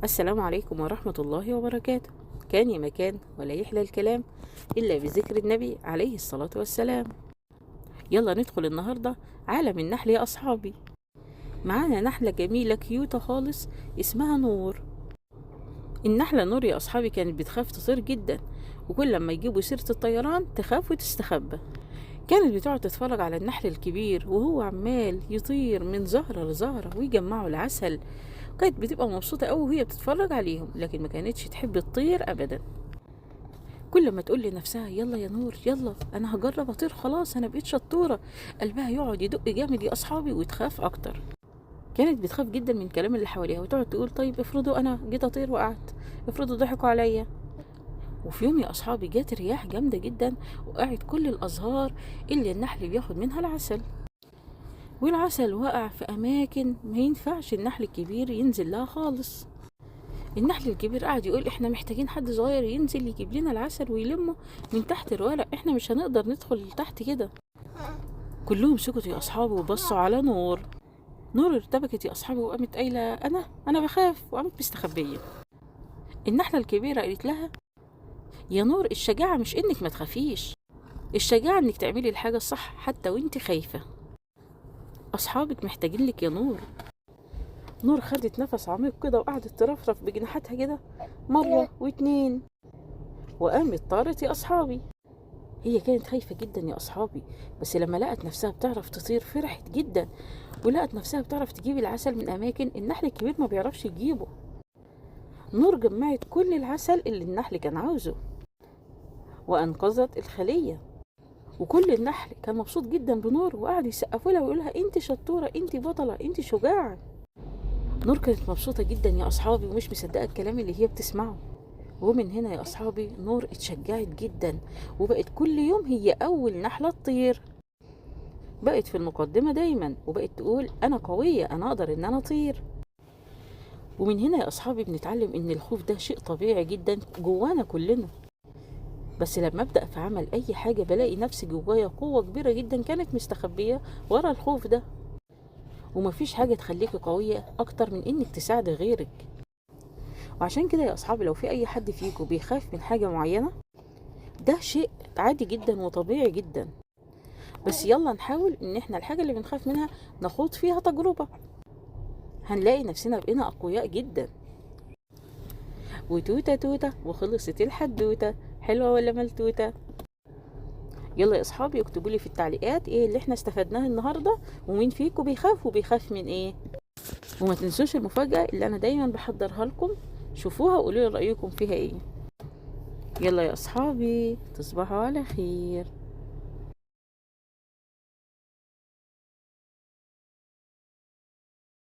السلام عليكم ورحمة الله وبركاته. كان يا مكان ولا يحلى الكلام إلا بذكر النبي عليه الصلاة والسلام. يلا ندخل النهاردة عالم النحل يا أصحابي. معانا نحلة جميلة كيوتة خالص اسمها نور. النحلة نور يا أصحابي كانت بتخاف تطير جدا، وكل لما يجيبوا سيرة الطيران تخاف وتستخبى. كانت بتقعد تتفرج على النحل الكبير وهو عمال يطير من زهرة لزهرة ويجمعوا العسل. كانت بتبقى مبسوطة أوي وهي بتتفرج عليهم، لكن ما كانتش تحب تطير أبدا. كل ما تقول لنفسها يلا يا نور يلا أنا هجرب أطير، خلاص أنا بقيت شطورة، قلبها يقعد يدق جامد يا أصحابي وتخاف أكتر. كانت بتخاف جدا من كلام اللي حواليها وتقعد تقول طيب افرضوا أنا جيت أطير وقعت، افرضوا ضحكوا عليا. وفي يوم يا أصحابي جات رياح جامدة جدا وقعت كل الأزهار اللي النحل بياخد منها العسل، والعسل وقع في أماكن ما ينفعش النحل الكبير ينزل لها خالص. النحل الكبير قعد يقول احنا محتاجين حد صغير ينزل يجيب لنا العسل ويلمه من تحت الورق، احنا مش هنقدر ندخل تحت كده. كلهم سكتوا يا أصحابي وبصوا على نور. نور ارتبكت يا أصحابي وقامت قايلة أنا بخاف، وقامت مستخبية. النحلة الكبيرة قالت لها يا نور الشجاعة مش إنك ما تخافيش، الشجاعة إنك تعملي الحاجة الصح حتى وإنت خايفة. أصحابك محتاجين لك يا نور. نور خدت نفس عميق كده وقعدت ترفرف بجناحاتها كده مرة واتنين، وقامت طارت يا أصحابي. هي كانت خايفة جدا يا أصحابي، بس لما لقت نفسها بتعرف تطير فرحت جدا، ولقت نفسها بتعرف تجيب العسل من أماكن النحل الكبير ما بيعرفش يجيبه. نور جمعت كل العسل اللي النحل كان عاوزه وأنقذت الخلية، وكل النحل كان مبسوط جدا بنور وقعد يسقفوا لها ويقولها انت شطورة، انت بطلة، انت شجاعة. نور كانت مبسوطة جدا يا أصحابي ومش مصدقة الكلام اللي هي بتسمعه. ومن هنا يا أصحابي نور اتشجعت جدا وبقت كل يوم هي أول نحلة تطير، بقت في المقدمة دايما وبقت تقول أنا قوية، أنا أقدر إن أنا أطير. ومن هنا يا أصحابي بنتعلم إن الخوف ده شيء طبيعي جدا جوانا كلنا، بس لما أبدأ في عمل أي حاجة بلاقي نفسي جوايا قوة كبيرة جدا كانت مستخبية ورا الخوف ده. ومفيش حاجة تخليكي قوية أكتر من إنك تساعدي غيرك. وعشان كده يا أصحابي لو في أي حد فيكم بيخاف من حاجة معينة ده شيء عادي جدا وطبيعي جدا، بس يلا نحاول إن احنا الحاجة اللي بنخاف منها نخوض فيها تجربة، هنلاقي نفسنا بقينا أقوياء جدا. وتوتة توتة وخلصت الحدوتة، حلوة ولا ملتوتة؟ يلا يا أصحابي اكتبوا لي في التعليقات ايه اللي احنا استفدناه النهاردة، ومين فيكم بيخاف وبيخاف من ايه. وما تنسوش المفاجأة اللي أنا دايما بحضرها لكم، شوفوها وقولوا لي رأيكم فيها ايه. يلا يا أصحابي تصبحوا على خير.